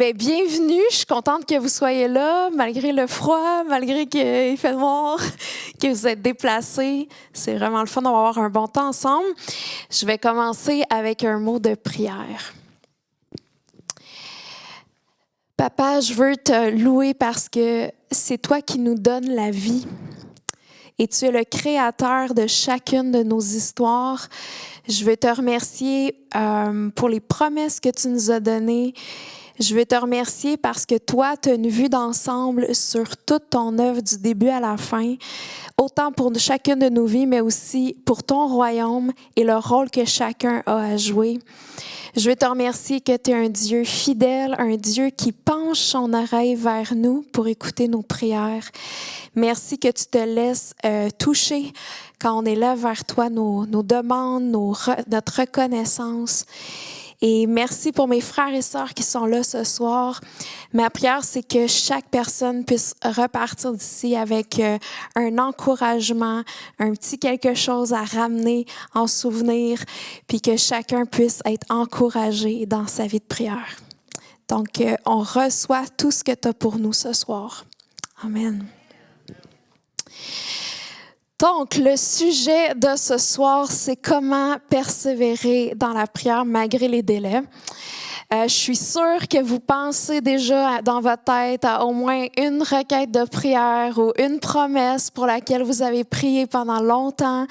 Bien, bienvenue, je suis contente que vous soyez là, malgré le froid, malgré qu'il fait noir, que vous êtes déplacés. C'est vraiment le fun d'avoir un bon temps ensemble. Je vais commencer avec un mot de prière. Papa, je veux te louer parce que c'est toi qui nous donnes la vie. Et tu es le créateur de chacune de nos histoires. Je veux te remercier pour les promesses que tu nous as données. Je veux te remercier parce que toi, tu as une vue d'ensemble sur toute ton œuvre du début à la fin, autant pour chacune de nos vies, mais aussi pour ton royaume et le rôle que chacun a à jouer. Je veux te remercier que tu es un Dieu fidèle, un Dieu qui penche son oreille vers nous pour écouter nos prières. Merci que tu te laisses toucher quand on est là vers toi, nos demandes, notre reconnaissance. Et merci pour mes frères et sœurs qui sont là ce soir. Ma prière, c'est que chaque personne puisse repartir d'ici avec un encouragement, un petit quelque chose à ramener en souvenir, puis que chacun puisse être encouragé dans sa vie de prière. Donc, on reçoit tout ce que tu as pour nous ce soir. Amen. Donc, le sujet de ce soir, c'est comment persévérer dans la prière malgré les délais. Je suis sûre que vous pensez déjà dans votre tête à au moins une requête de prière ou une promesse pour laquelle vous avez prié pendant longtemps,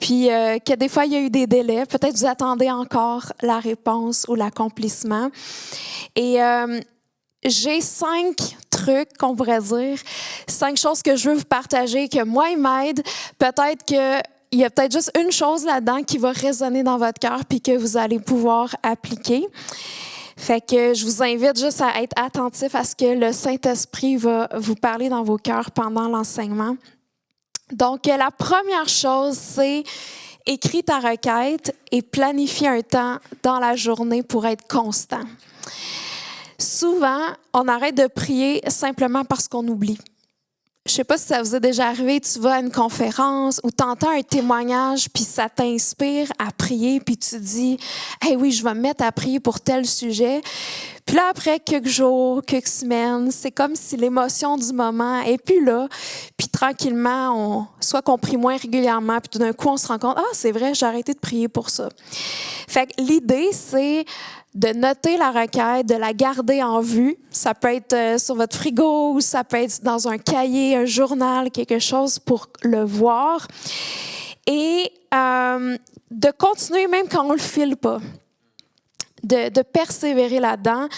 puis que des fois, il y a eu des délais. Peut-être vous attendez encore la réponse ou l'accomplissement. Et j'ai 5 trucs qu'on pourrait dire, 5 choses que je veux vous partager, que moi, ils m'aident. Peut-être qu'il y a peut-être juste une chose là-dedans qui va résonner dans votre cœur puis que vous allez pouvoir appliquer. Fait que je vous invite juste à être attentif à ce que le Saint-Esprit va vous parler dans vos cœurs pendant l'enseignement. Donc, la première chose, c'est écris ta requête et planifie un temps dans la journée pour être constant. Souvent, on arrête de prier simplement parce qu'on oublie. Je ne sais pas si ça vous est déjà arrivé, tu vas à une conférence ou tu entends un témoignage, puis ça t'inspire à prier, puis tu dis « Hey oui, je vais me mettre à prier pour tel sujet. » Puis là, après quelques jours, quelques semaines, c'est comme si l'émotion du moment n'est plus là. Puis tranquillement, soit qu'on prie moins régulièrement, puis tout d'un coup, on se rend compte « Ah, c'est vrai, j'ai arrêté de prier pour ça. » Fait que l'idée, c'est de noter la requête, de la garder en vue. Ça peut être sur votre frigo ou ça peut être dans un cahier, un journal, quelque chose pour le voir. Et de continuer même quand on ne le file pas. De persévérer là-dedans.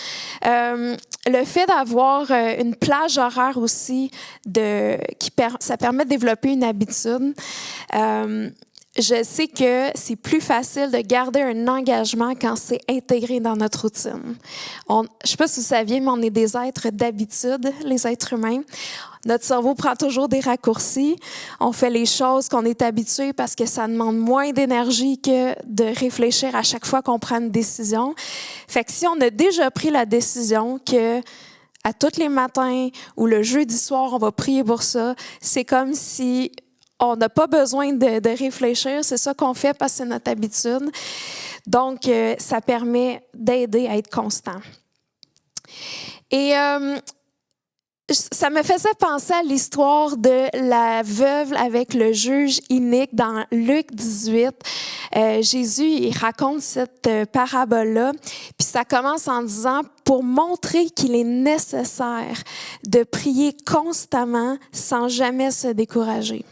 Le fait d'avoir une plage horaire aussi, ça permet de développer une habitude. Je sais que c'est plus facile de garder un engagement quand c'est intégré dans notre routine. Je ne sais pas si vous saviez, mais on est des êtres d'habitude, les êtres humains. Notre cerveau prend toujours des raccourcis. On fait les choses qu'on est habitué parce que ça demande moins d'énergie que de réfléchir à chaque fois qu'on prend une décision. Fait que si on a déjà pris la décision que à tous les matins ou le jeudi soir, on va prier pour ça, c'est comme si on n'a pas besoin de réfléchir, c'est ça qu'on fait parce que c'est notre habitude. Donc, ça permet d'aider à être constant. Et ça me faisait penser à l'histoire de la veuve avec le juge inique dans Luc 18. Jésus, il raconte cette parabole-là, puis ça commence en disant « Pour montrer qu'il est nécessaire de prier constamment sans jamais se décourager ».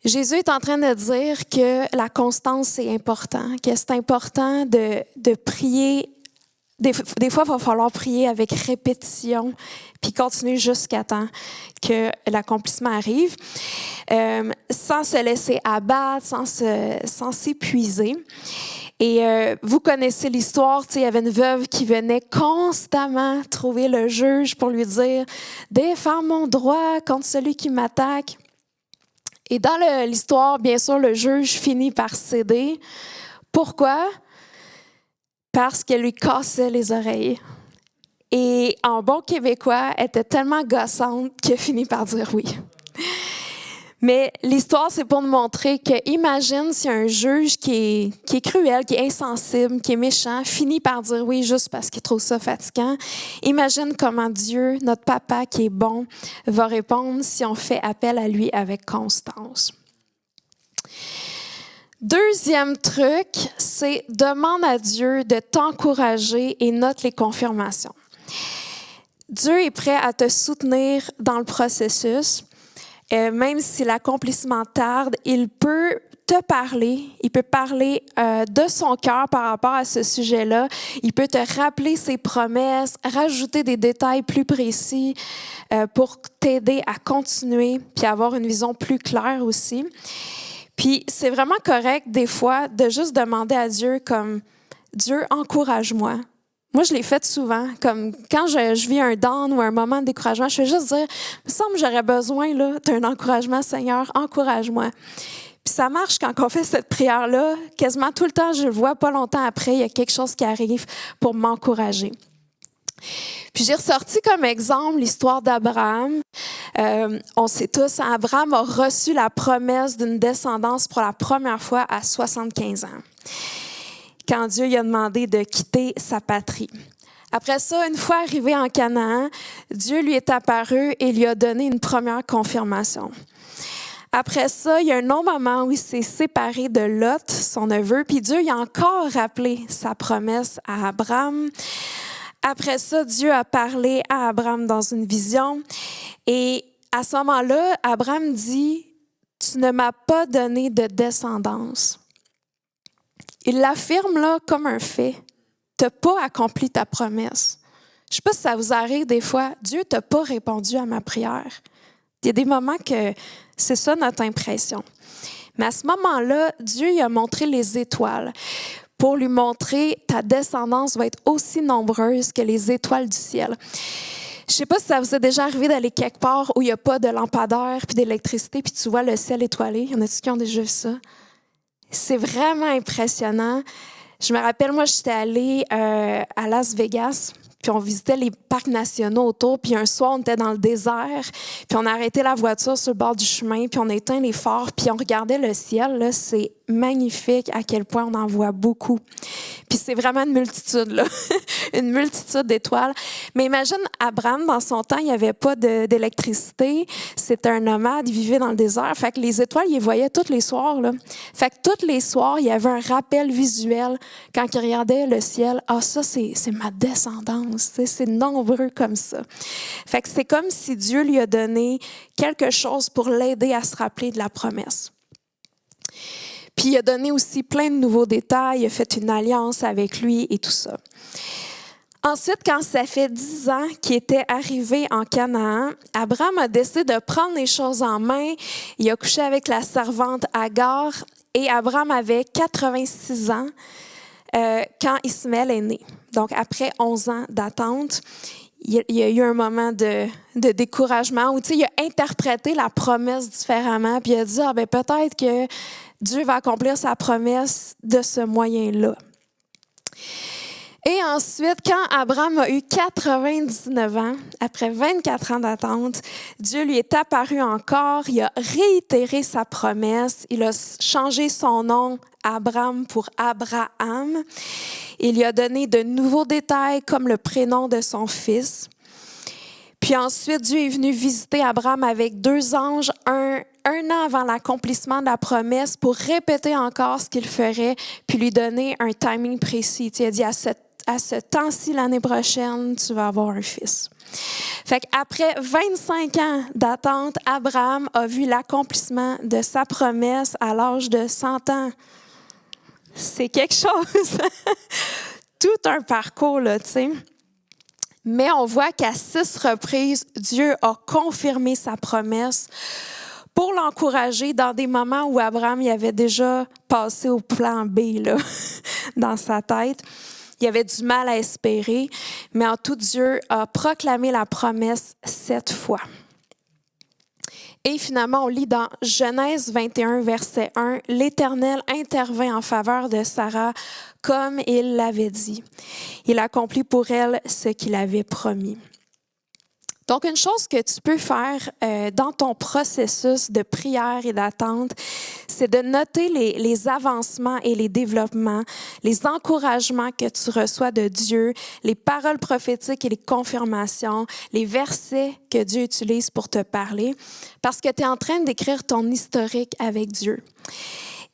Jésus est en train de dire que la constance, c'est important, que c'est important de prier. Des fois, il va falloir prier avec répétition, puis continuer jusqu'à temps que l'accomplissement arrive, sans se laisser abattre, sans s'épuiser. Et vous connaissez l'histoire, il y avait une veuve qui venait constamment trouver le juge pour lui dire « Défends mon droit contre celui qui m'attaque ». Et dans l'histoire, bien sûr, le juge finit par céder. Pourquoi? Parce qu'elle lui cassait les oreilles. Et en bon québécois, elle était tellement gossante qu'elle finit par dire oui. Mais l'histoire, c'est pour nous montrer que, imagine si un juge qui est cruel, qui est insensible, qui est méchant, finit par dire oui juste parce qu'il trouve ça fatigant. Imagine comment Dieu, notre papa qui est bon, va répondre si on fait appel à lui avec constance. Deuxième truc, c'est demande à Dieu de t'encourager et note les confirmations. Dieu est prêt à te soutenir dans le processus. Même si l'accomplissement tarde, il peut te parler, il peut parler de son cœur par rapport à ce sujet-là. Il peut te rappeler ses promesses, rajouter des détails plus précis pour t'aider à continuer puis avoir une vision plus claire aussi. Puis c'est vraiment correct des fois de juste demander à Dieu comme « Dieu, encourage-moi ». Moi, je l'ai fait souvent, comme quand je vis un down ou un moment de découragement, je fais juste dire, il me semble que j'aurais besoin là, d'un encouragement, Seigneur, encourage-moi. Puis ça marche quand on fait cette prière-là, quasiment tout le temps, je le vois, pas longtemps après, il y a quelque chose qui arrive pour m'encourager. Puis j'ai ressorti comme exemple l'histoire d'Abraham. On sait tous, Abraham a reçu la promesse d'une descendance pour la première fois à 75 ans. Quand Dieu lui a demandé de quitter sa patrie. Après ça, une fois arrivé en Canaan, Dieu lui est apparu et lui a donné une première confirmation. Après ça, il y a un autre moment où il s'est séparé de Lot, son neveu, puis Dieu lui a encore rappelé sa promesse à Abraham. Après ça, Dieu a parlé à Abraham dans une vision et à ce moment-là, Abraham dit « Tu ne m'as pas donné de descendance ». Il l'affirme là comme un fait. Tu n'as pas accompli ta promesse. Je ne sais pas si ça vous arrive des fois. Dieu t'a pas répondu à ma prière. Il y a des moments que c'est ça notre impression. Mais à ce moment-là, Dieu lui a montré les étoiles pour lui montrer ta descendance va être aussi nombreuse que les étoiles du ciel. Je ne sais pas si ça vous est déjà arrivé d'aller quelque part où il n'y a pas de lampadaire puis d'électricité puis tu vois le ciel étoilé. Il y en a-tu qui ont déjà vu ça? C'est vraiment impressionnant. Je me rappelle, moi, j'étais allée à Las Vegas, puis on visitait les parcs nationaux autour, puis un soir, on était dans le désert, puis on a arrêté la voiture sur le bord du chemin, puis on a éteint les phares, puis on regardait le ciel, là, c'est magnifique à quel point on en voit beaucoup. Puis c'est vraiment une multitude, là, une multitude d'étoiles. Mais imagine, Abraham, dans son temps, il n'y avait pas d'électricité, c'était un nomade, il vivait dans le désert, fait que les étoiles, il les voyait tous les soirs, là. Fait que tous les soirs, il y avait un rappel visuel quand il regardait le ciel. Ah, ça, c'est ma descendance, c'est nombreux comme ça. Fait que c'est comme si Dieu lui a donné quelque chose pour l'aider à se rappeler de la promesse. Puis il a donné aussi plein de nouveaux détails, il a fait une alliance avec lui et tout ça. Ensuite, quand ça fait 10 ans qu'il était arrivé en Canaan, Abraham a décidé de prendre les choses en main. Il a couché avec la servante Agar et Abraham avait 86 ans quand Ismaël est né. Donc après 11 ans d'attente, il y a eu un moment de découragement où il a interprété la promesse différemment puis il a dit peut-être que Dieu va accomplir sa promesse de ce moyen-là. Et ensuite, quand Abraham a eu 99 ans, après 24 ans d'attente, Dieu lui est apparu encore, il a réitéré sa promesse, il a changé son nom Abraham pour Abraham. Il lui a donné de nouveaux détails comme le prénom de son fils. Puis ensuite, Dieu est venu visiter Abraham avec 2 anges, un an avant l'accomplissement de la promesse pour répéter encore ce qu'il ferait, puis lui donner un timing précis. Il a dit à ce temps-ci, l'année prochaine, tu vas avoir un fils. Fait qu'après 25 ans d'attente, Abraham a vu l'accomplissement de sa promesse à l'âge de 100 ans. C'est quelque chose. Tout un parcours, là, tu sais. Mais on voit qu'à 6 reprises, Dieu a confirmé sa promesse pour l'encourager dans des moments où Abraham il avait déjà passé au plan B là, dans sa tête. Il avait du mal à espérer, mais en tout, Dieu a proclamé la promesse 7 fois. Et finalement, on lit dans Genèse 21, verset 1, « L'Éternel intervint en faveur de Sarah comme il l'avait dit. Il accomplit pour elle ce qu'il avait promis. » Donc, une chose que tu peux faire dans ton processus de prière et d'attente, c'est de noter les avancements et les développements, les encouragements que tu reçois de Dieu, les paroles prophétiques et les confirmations, les versets que Dieu utilise pour te parler, parce que tu es en train d'écrire ton historique avec Dieu.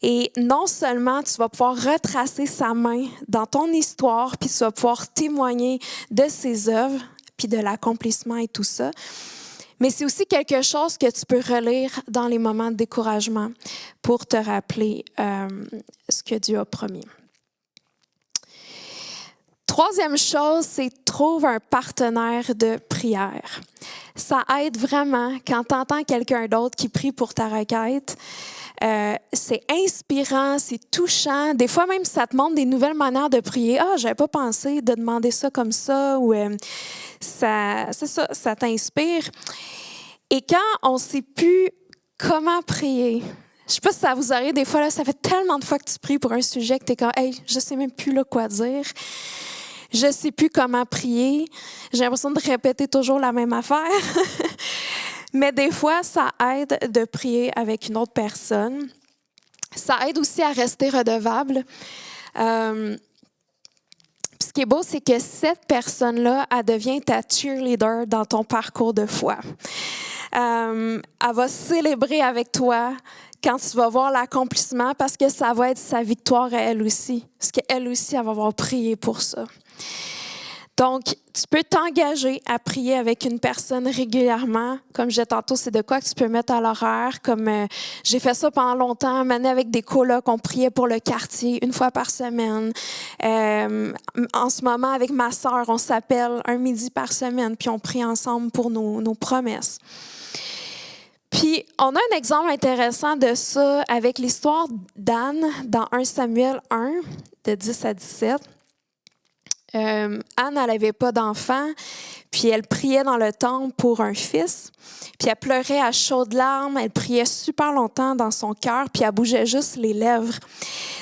Et non seulement tu vas pouvoir retracer sa main dans ton histoire, puis tu vas pouvoir témoigner de ses œuvres, puis de l'accomplissement et tout ça, mais c'est aussi quelque chose que tu peux relire dans les moments de découragement pour te rappeler ce que Dieu a promis. Troisième chose, c'est trouve un partenaire de prière. Ça aide vraiment quand tu entends quelqu'un d'autre qui prie pour ta requête. C'est inspirant, c'est touchant. Des fois même, ça te montre des nouvelles manières de prier. Ah, j'avais pas pensé de demander ça comme ça. Ou ça t'inspire. Et quand on ne sait plus comment prier, je sais pas si ça vous arrive des fois, là, ça fait tellement de fois que tu pries pour un sujet que tu es comme, hey, je sais même plus là, quoi dire. Je sais plus comment prier. J'ai l'impression de répéter toujours la même affaire. Mais des fois, ça aide de prier avec une autre personne. Ça aide aussi à rester redevable. Ce qui est beau, c'est que cette personne-là, elle devient ta cheerleader dans ton parcours de foi. Elle va célébrer avec toi quand tu vas voir l'accomplissement parce que ça va être sa victoire à elle aussi. Parce qu'elle aussi, elle va avoir prié pour ça. Donc, tu peux t'engager à prier avec une personne régulièrement. Comme je disais tantôt, c'est de quoi que tu peux mettre à l'horaire. Comme j'ai fait ça pendant longtemps, mené avec des colocs, on priait pour le quartier une fois par semaine. En ce moment, avec ma sœur, on s'appelle un midi par semaine, puis on prie ensemble pour nos promesses. Puis, on a un exemple intéressant de ça avec l'histoire d'Anne dans 1 Samuel 1, de 10 à 17. Anne, elle n'avait pas d'enfant, puis elle priait dans le temple pour un fils, puis elle pleurait à chaudes larmes, elle priait super longtemps dans son cœur, puis elle bougeait juste les lèvres.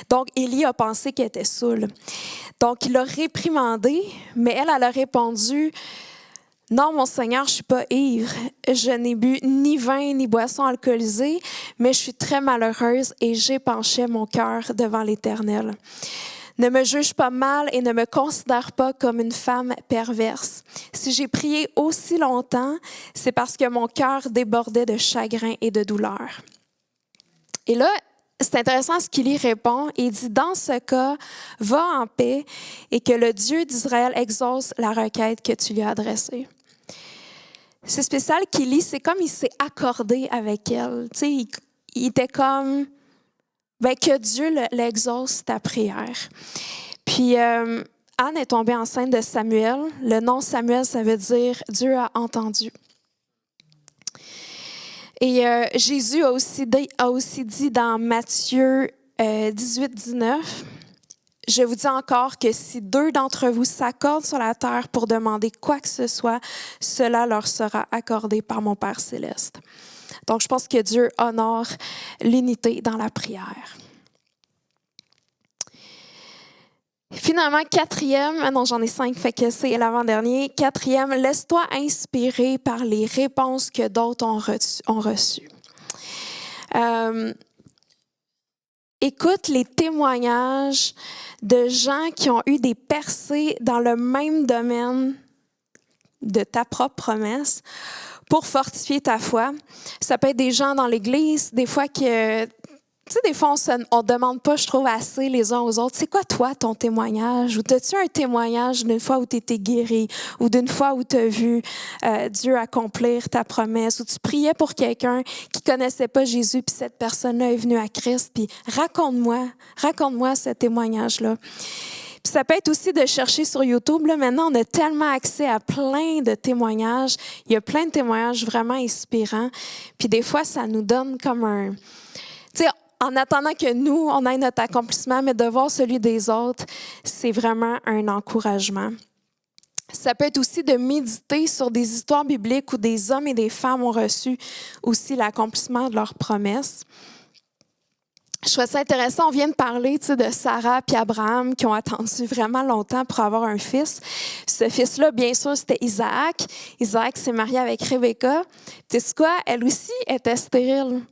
Donc, Élie a pensé qu'elle était saoule. Donc, il l'a réprimandée, mais elle a répondu « Non, mon Seigneur, je ne suis pas ivre. Je n'ai bu ni vin ni boisson alcoolisée, mais je suis très malheureuse et j'épanchais mon cœur devant l'Éternel. » Ne me juge pas mal et ne me considère pas comme une femme perverse. Si j'ai prié aussi longtemps, c'est parce que mon cœur débordait de chagrin et de douleur. Et là, c'est intéressant ce qu'il y répond. Il dit, dans ce cas, va en paix et que le Dieu d'Israël exauce la requête que tu lui as adressée. C'est spécial qu'il lit, c'est comme il s'est accordé avec elle. Tu sais, il était comme... Bien, que Dieu l'exauce ta prière. Puis, Anne est tombée enceinte de Samuel. Le nom Samuel, ça veut dire « Dieu a entendu ». Et Jésus a aussi dit dans Matthieu 18, 19, « Je vous dis encore que si 2 d'entre vous s'accordent sur la terre pour demander quoi que ce soit, cela leur sera accordé par mon Père céleste. » Donc, je pense que Dieu honore l'unité dans la prière. Finalement, 4e, non, j'en ai 5, fait que c'est l'avant-dernier. 4e, laisse-toi inspirer par les réponses que d'autres ont reçues. Écoute les témoignages de gens qui ont eu des percées dans le même domaine de ta propre promesse pour fortifier ta foi. Ça peut être des gens dans l'Église, des fois que... Tu sais, des fois, on ne demande pas, je trouve, assez les uns aux autres. C'est quoi, toi, ton témoignage? Ou as-tu un témoignage d'une fois où tu étais guéri? Ou d'une fois où tu as vu Dieu accomplir ta promesse? Ou tu priais pour quelqu'un qui ne connaissait pas Jésus, puis cette personne-là est venue à Christ? Puis raconte-moi ce témoignage-là. Puis ça peut être aussi de chercher sur YouTube. Là, maintenant, on a tellement accès à plein de témoignages. Il y a plein de témoignages vraiment inspirants. Puis des fois, ça nous donne comme un... Tu sais, en attendant que nous, on ait notre accomplissement, mais de voir celui des autres, c'est vraiment un encouragement. Ça peut être aussi de méditer sur des histoires bibliques où des hommes et des femmes ont reçu aussi l'accomplissement de leurs promesses. Je trouve ça intéressant. On vient de parler, de Sarah et Abraham qui ont attendu vraiment longtemps pour avoir un fils. Ce fils-là, bien sûr, c'était Isaac. Isaac s'est marié avec Rebecca. Tu sais quoi? Elle aussi était stérile.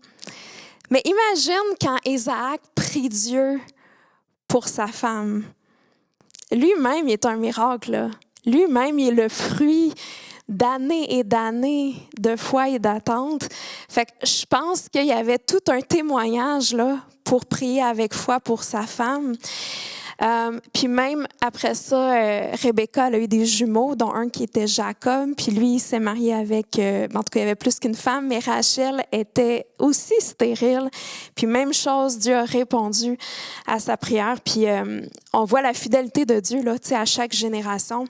Mais imagine quand Isaac prie Dieu pour sa femme. Lui-même, il est un miracle, là. Lui-même, il est le fruit d'années et d'années de foi et d'attente. Fait que je pense qu'il y avait tout un témoignage là, pour prier avec foi pour sa femme. Puis même après ça, Rebecca elle a eu des jumeaux, dont un qui était Jacob. Puis lui, il s'est marié avec, en tout cas, il y avait plus qu'une femme, mais Rachel était aussi stérile. Puis même chose, Dieu a répondu à sa prière. Puis on voit la fidélité de Dieu là, à chaque génération.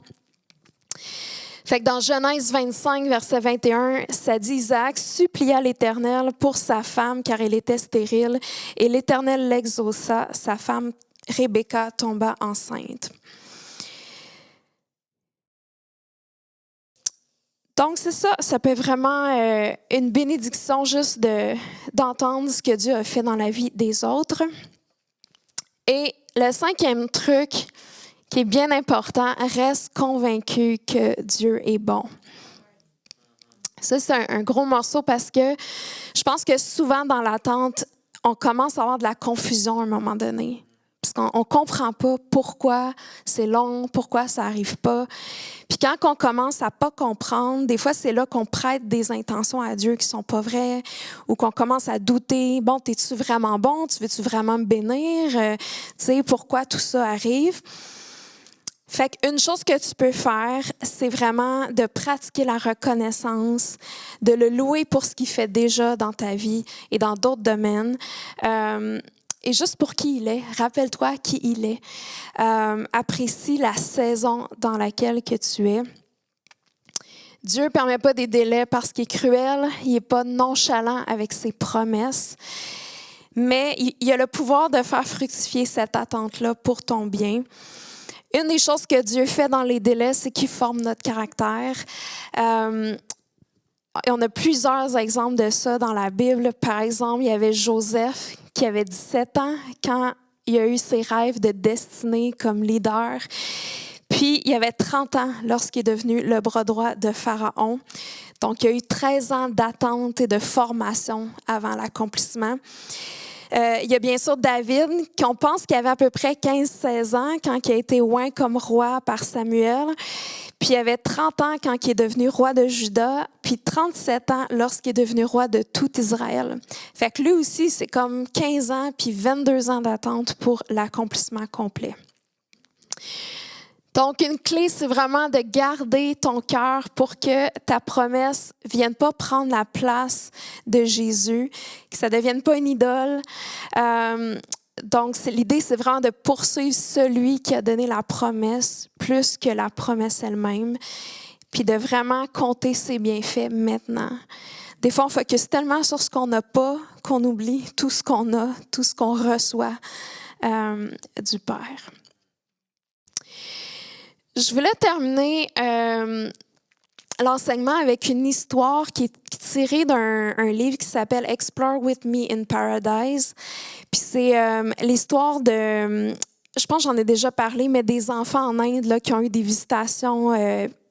Fait que dans Genèse 25, verset 21, ça dit Isaac supplia l'Éternel pour sa femme car elle était stérile et l'Éternel l'exauça. Sa femme Rebecca tomba enceinte. Donc c'est ça, ça peut vraiment une bénédiction juste d'entendre ce que Dieu a fait dans la vie des autres. Et le 5e truc qui est bien important, reste convaincu que Dieu est bon. Ça, c'est un gros morceau parce que je pense que souvent dans l'attente, on commence à avoir de la confusion à un moment donné. Parce qu'on ne comprend pas pourquoi c'est long, pourquoi ça n'arrive pas. Puis quand on commence à ne pas comprendre, des fois, c'est là qu'on prête des intentions à Dieu qui ne sont pas vraies ou qu'on commence à douter. Bon, es-tu vraiment bon? Tu veux-tu vraiment me bénir? Tu sais, pourquoi tout ça arrive? Fait qu'une chose que tu peux faire, c'est vraiment de pratiquer la reconnaissance, de le louer pour ce qu'il fait déjà dans ta vie et dans d'autres domaines. Et juste pour qui il est, rappelle-toi qui il est. Apprécie la saison dans laquelle que tu es. Dieu ne permet pas des délais parce qu'il est cruel, il n'est pas nonchalant avec ses promesses, mais il a le pouvoir de faire fructifier cette attente-là pour ton bien. Une des choses que Dieu fait dans les délais, c'est qu'il forme notre caractère. Et on a plusieurs exemples de ça dans la Bible. Par exemple, il y avait Joseph qui avait 17 ans quand il a eu ses rêves de destinée comme leader. Puis, il avait 30 ans lorsqu'il est devenu le bras droit de Pharaon. Donc, il y a eu 13 ans d'attente et de formation avant l'accomplissement. Il y a bien sûr David, qu'on pense qu'il avait à peu près 15-16 ans quand il a été oint comme roi par Samuel. Puis il avait 30 ans quand il est devenu roi de Juda, puis 37 ans lorsqu'il est devenu roi de tout Israël. Fait que lui aussi, c'est comme 15 ans puis 22 ans d'attente pour l'accomplissement complet. Donc, une clé, c'est vraiment de garder ton cœur pour que ta promesse ne vienne pas prendre la place de Jésus, que ça ne devienne pas une idole. Donc, l'idée, c'est vraiment de poursuivre celui qui a donné la promesse plus que la promesse elle-même, puis de vraiment compter ses bienfaits maintenant. Des fois, on focus tellement sur ce qu'on n'a pas qu'on oublie tout ce qu'on a, tout ce qu'on reçoit du Père. Je voulais terminer l'enseignement avec une histoire qui est tirée d'un livre qui s'appelle « Explore with me in Paradise ». Puis c'est l'histoire de, je pense que j'en ai déjà parlé, mais des enfants en Inde là, qui ont eu des visitations,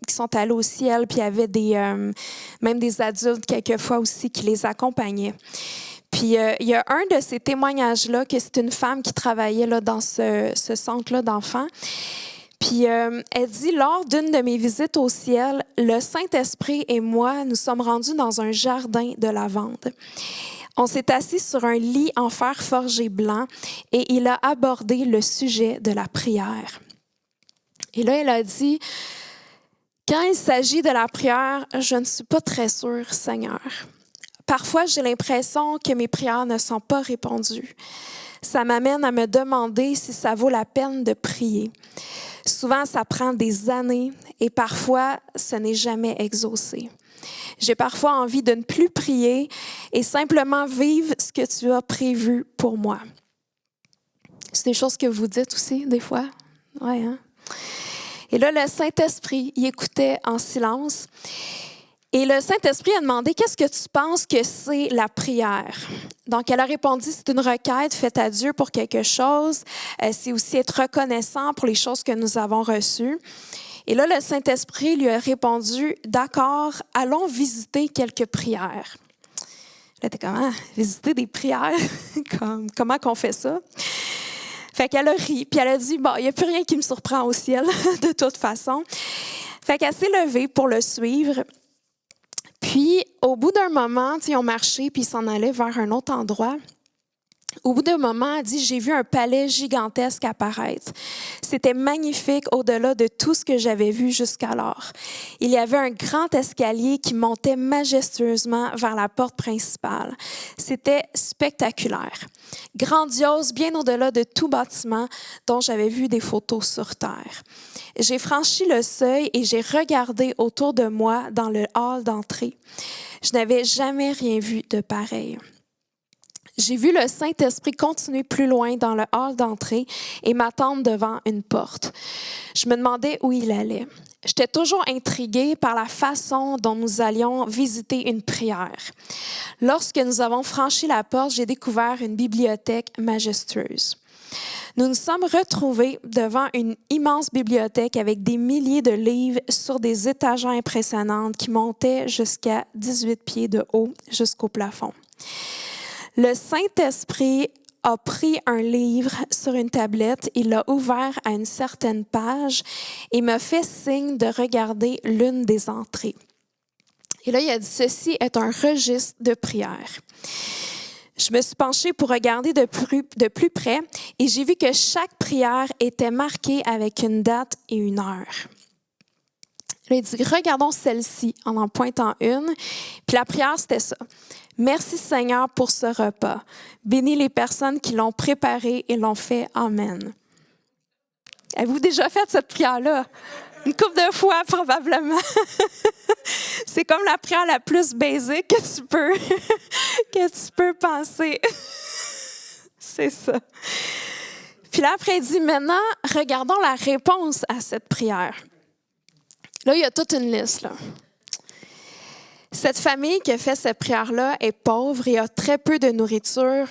qui sont allés au ciel, puis il y avait même des adultes quelquefois aussi qui les accompagnaient. Puis il y a un de ces témoignages-là, que c'est une femme qui travaillait là, dans ce centre-là d'enfants. Puis elle dit, lors d'une de mes visites au ciel, le Saint-Esprit et moi, nous sommes rendus dans un jardin de lavande. On s'est assis sur un lit en fer forgé blanc et il a abordé le sujet de la prière. Et là, elle a dit, quand il s'agit de la prière, je ne suis pas très sûre, Seigneur. Parfois, j'ai l'impression que mes prières ne sont pas répondues. Ça m'amène à me demander si ça vaut la peine de prier. Souvent, ça prend des années et parfois, ce n'est jamais exaucé. J'ai parfois envie de ne plus prier et simplement vivre ce que tu as prévu pour moi. C'est des choses que vous dites aussi, des fois? Oui, hein? Et là, le Saint-Esprit, il écoutait en silence. Et le Saint-Esprit a demandé, qu'est-ce que tu penses que c'est la prière? Donc, elle a répondu, c'est une requête faite à Dieu pour quelque chose. C'est aussi être reconnaissant pour les choses que nous avons reçues. Et là, le Saint-Esprit lui a répondu, d'accord, allons visiter quelques prières. Là, t'es comment? Visiter des prières? Comment qu'on fait ça? Fait qu'elle a ri, puis elle a dit, bon, il n'y a plus rien qui me surprend au ciel, de toute façon. Fait qu'elle s'est levée pour le suivre. Puis, au bout d'un moment, ils ont marché, puis ils s'en allaient vers un autre endroit. Au bout d'un moment, elle dit, j'ai vu un palais gigantesque apparaître. C'était magnifique au-delà de tout ce que j'avais vu jusqu'alors. Il y avait un grand escalier qui montait majestueusement vers la porte principale. C'était spectaculaire, grandiose, bien au-delà de tout bâtiment dont j'avais vu des photos sur Terre. J'ai franchi le seuil et j'ai regardé autour de moi dans le hall d'entrée. Je n'avais jamais rien vu de pareil. J'ai vu le Saint-Esprit continuer plus loin dans le hall d'entrée et m'attendre devant une porte. Je me demandais où il allait. J'étais toujours intriguée par la façon dont nous allions visiter une prière. Lorsque nous avons franchi la porte, j'ai découvert une bibliothèque majestueuse. Nous nous sommes retrouvés devant une immense bibliothèque avec des milliers de livres sur des étagères impressionnantes qui montaient jusqu'à 18 pieds de haut jusqu'au plafond. Le Saint-Esprit a pris un livre sur une tablette, il l'a ouvert à une certaine page et m'a fait signe de regarder l'une des entrées. Et là, il a dit, ceci est un registre de prières. Je me suis penchée pour regarder de plus près et j'ai vu que chaque prière était marquée avec une date et une heure. Là, il dit, regardons celle-ci en pointant une. Puis la prière, c'était ça. Merci Seigneur pour ce repas. Bénis les personnes qui l'ont préparé et l'ont fait. Amen. Avez-vous déjà fait cette prière-là? Une couple de fois, probablement. C'est comme la prière la plus basique que tu peux penser. C'est ça. Puis là, après, il dit, maintenant, regardons la réponse à cette prière. Là, il y a toute une liste, là. Cette famille qui a fait cette prière-là est pauvre et a très peu de nourriture.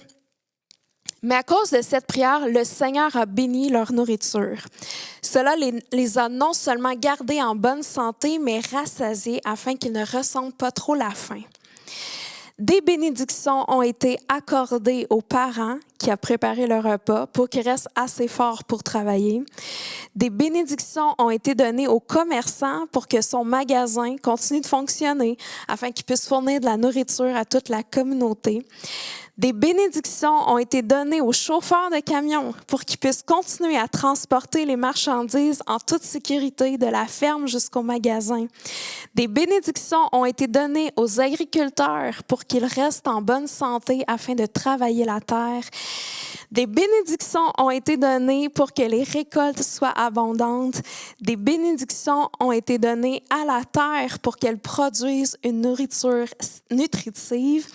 Mais à cause de cette prière, le Seigneur a béni leur nourriture. Cela les a non seulement gardés en bonne santé, mais rassasiés afin qu'ils ne ressentent pas trop la faim. Des bénédictions ont été accordées aux parents qui ont préparé le repas pour qu'ils restent assez forts pour travailler. Des bénédictions ont été données aux commerçants pour que son magasin continue de fonctionner afin qu'il puisse fournir de la nourriture à toute la communauté. Des bénédictions ont été données aux chauffeurs de camions pour qu'ils puissent continuer à transporter les marchandises en toute sécurité de la ferme jusqu'au magasin. Des bénédictions ont été données aux agriculteurs pour qu'ils restent en bonne santé afin de travailler la terre. Des bénédictions ont été données pour que les récoltes soient abondantes. Des bénédictions ont été données à la terre pour qu'elle produise une nourriture nutritive.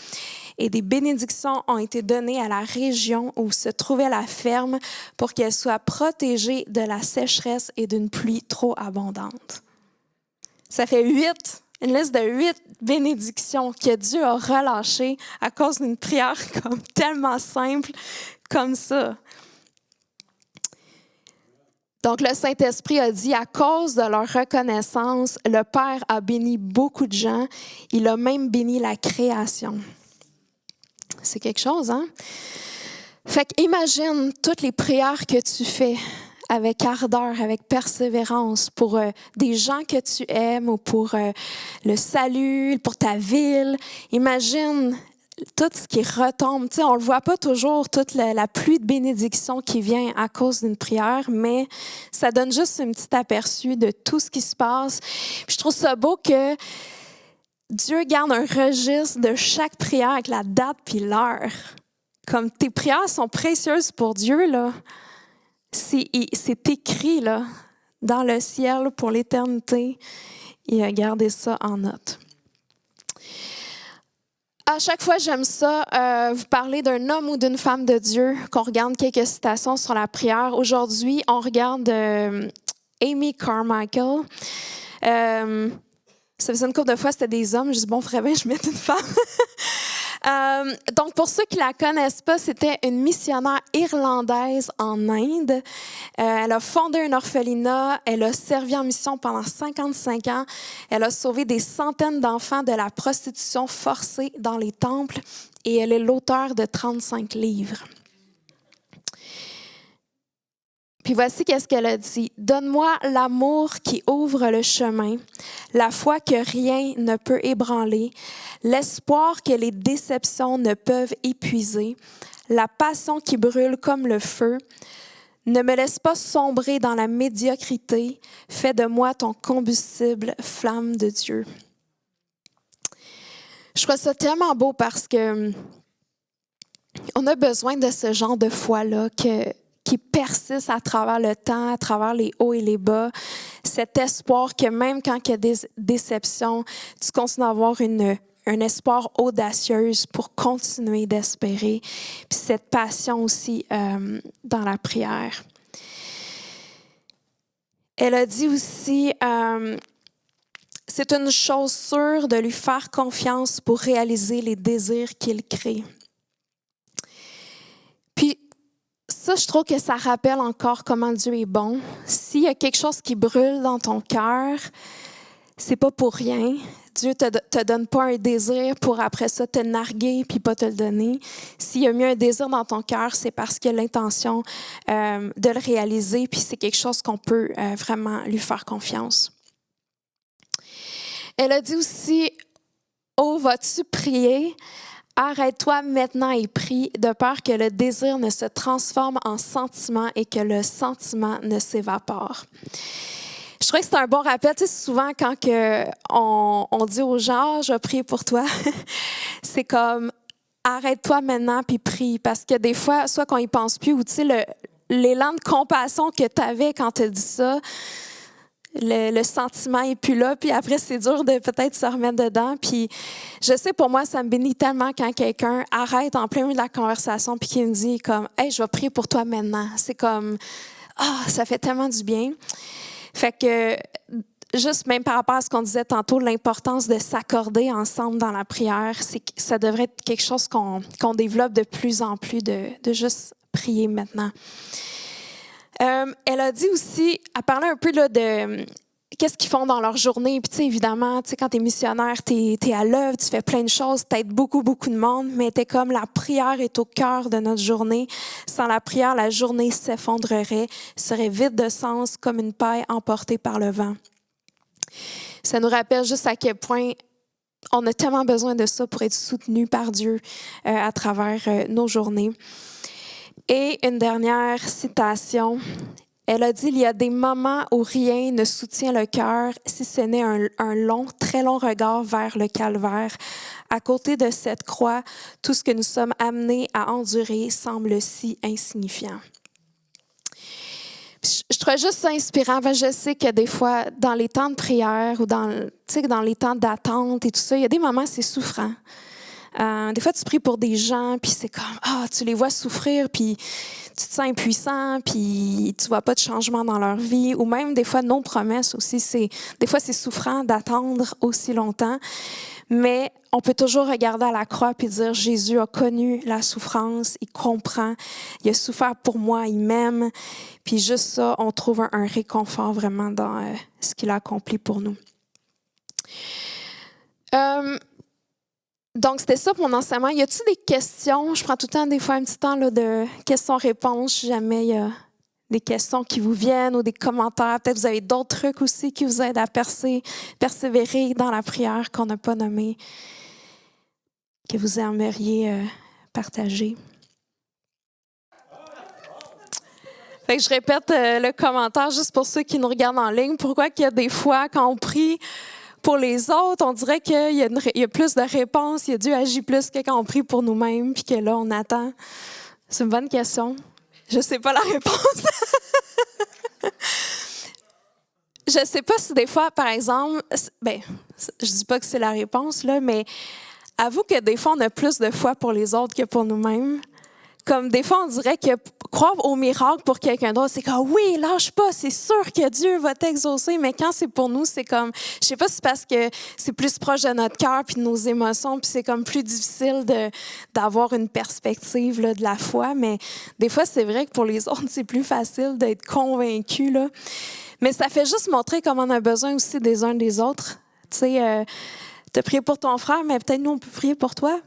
Et des bénédictions ont été données à la région où se trouvait la ferme pour qu'elle soit protégée de la sécheresse et d'une pluie trop abondante. Ça fait une liste de 8 bénédictions que Dieu a relâchées à cause d'une prière comme tellement simple comme ça. Donc, le Saint-Esprit a dit, à cause de leur reconnaissance, le Père a béni beaucoup de gens. Il a même béni la création. C'est quelque chose, hein? Fait qu'imagine toutes les prières que tu fais avec ardeur, avec persévérance pour des gens que tu aimes ou pour le salut, pour ta ville. Imagine tout ce qui retombe. Tu sais, on ne le voit pas toujours, toute la pluie de bénédiction qui vient à cause d'une prière, mais ça donne juste un petit aperçu de tout ce qui se passe. Puis je trouve ça beau que Dieu garde un registre de chaque prière avec la date puis l'heure. Comme tes prières sont précieuses pour Dieu, là, c'est écrit là, dans le ciel pour l'éternité. Il a gardé ça en note. À chaque fois, j'aime ça, vous parler d'un homme ou d'une femme de Dieu, qu'on regarde quelques citations sur la prière. Aujourd'hui, on regarde Amy Carmichael. Ça faisait une couple de fois, c'était des hommes. Je dis, bon, faudrait bien que je mette une femme. Donc, pour ceux qui la connaissent pas, c'était une missionnaire irlandaise en Inde. Elle a fondé un orphelinat. Elle a servi en mission pendant 55 ans. Elle a sauvé des centaines d'enfants de la prostitution forcée dans les temples. Et elle est l'auteure de 35 livres. Puis voici qu'est-ce qu'elle a dit. « Donne-moi l'amour qui ouvre le chemin, la foi que rien ne peut ébranler, l'espoir que les déceptions ne peuvent épuiser, la passion qui brûle comme le feu. Ne me laisse pas sombrer dans la médiocrité, fais de moi ton combustible, flamme de Dieu. » Je trouve ça tellement beau parce que on a besoin de ce genre de foi-là qui persiste à travers le temps, à travers les hauts et les bas. Cet espoir que même quand il y a des déceptions, tu continues à avoir un espoir audacieuse pour continuer d'espérer. Puis cette passion aussi dans la prière. Elle a dit aussi, c'est une chose sûre de lui faire confiance pour réaliser les désirs qu'il crée. Puis, ça, je trouve que ça rappelle encore comment Dieu est bon. S'il y a quelque chose qui brûle dans ton cœur, c'est pas pour rien. Dieu te donne pas un désir pour après ça te narguer puis pas te le donner. S'il y a mis un désir dans ton cœur, c'est parce qu'il y a l'intention de le réaliser puis c'est quelque chose qu'on peut vraiment lui faire confiance. Elle a dit aussi, « Oh, vas-tu prier? Arrête-toi maintenant et prie, de peur que le désir ne se transforme en sentiment et que le sentiment ne s'évapore. » Je trouvais que c'est un bon rappel. Tu sais, souvent, quand on dit aux gens, je vais prier pour toi, c'est comme, arrête-toi maintenant puis prie. Parce que des fois, soit qu'on y pense plus, ou tu sais, l'élan de compassion que tu avais quand tu as dit ça, le sentiment n'est plus là, puis après, c'est dur de peut-être se remettre dedans. Puis je sais, pour moi, ça me bénit tellement quand quelqu'un arrête en plein milieu de la conversation puis qu'il me dit comme « Hey, je vais prier pour toi maintenant. » C'est comme « Ah, ça fait tellement du bien. » Fait que, juste même par rapport à ce qu'on disait tantôt, l'importance de s'accorder ensemble dans la prière, c'est que ça devrait être quelque chose qu'on développe de plus en plus, de juste prier maintenant. Elle a dit aussi, elle parlait un peu là, de qu'est-ce qu'ils font dans leur journée. Puis tu sais, évidemment, tu sais, quand tu es missionnaire, tu es à l'œuvre, tu fais plein de choses, tu aides beaucoup de monde, mais t'es comme la prière est au cœur de notre journée. Sans la prière, la journée s'effondrerait, serait vide de sens comme une paille emportée par le vent. Ça nous rappelle juste à quel point on a tellement besoin de ça pour être soutenu par Dieu à travers nos journées. Et une dernière citation, elle a dit « Il y a des moments où rien ne soutient le cœur si ce n'est un long, très long regard vers le calvaire. À côté de cette croix, tout ce que nous sommes amenés à endurer semble si insignifiant. » Je trouve juste ça inspirant, parce que je sais que des fois, dans les temps de prière ou dans les temps d'attente et tout ça, il y a des moments où c'est souffrant. Des fois, tu pries pour des gens, puis c'est comme, tu les vois souffrir, puis tu te sens impuissant, puis tu vois pas de changement dans leur vie. Ou même, des fois, nos promesses aussi, des fois, c'est souffrant d'attendre aussi longtemps. Mais on peut toujours regarder à la croix puis dire, Jésus a connu la souffrance, il comprend, il a souffert pour moi, il m'aime. Puis juste ça, on trouve un réconfort vraiment dans ce qu'il a accompli pour nous. Donc, c'était ça pour mon enseignement. Y a-t-il des questions? Je prends tout le temps, des fois, un petit temps là, de questions-réponses, si jamais il y a des questions qui vous viennent ou des commentaires. Peut-être vous avez d'autres trucs aussi qui vous aident à persévérer dans la prière qu'on n'a pas nommée, que vous aimeriez partager. Fait que je répète le commentaire juste pour ceux qui nous regardent en ligne. Pourquoi qu'il y a des fois, quand on prie pour les autres, on dirait qu'il y a plus de réponses, Dieu agit plus que quand on prie pour nous-mêmes, puis que là, on attend. C'est une bonne question. Je ne sais pas la réponse. Je ne sais pas si des fois, par exemple, je dis pas que c'est la réponse, là, mais avoue que des fois, on a plus de foi pour les autres que pour nous-mêmes. Comme des fois, on dirait croire au miracle pour quelqu'un d'autre, c'est comme, oui, lâche pas, c'est sûr que Dieu va t'exaucer. Mais quand c'est pour nous, c'est comme, je sais pas si c'est parce que c'est plus proche de notre cœur puis de nos émotions, puis c'est comme plus difficile d'avoir une perspective là, de la foi. Mais des fois, c'est vrai que pour les autres, c'est plus facile d'être convaincu, là. Mais ça fait juste montrer comment on a besoin aussi des uns des autres. Tu sais, tu as prié pour ton frère, mais peut-être nous, on peut prier pour toi.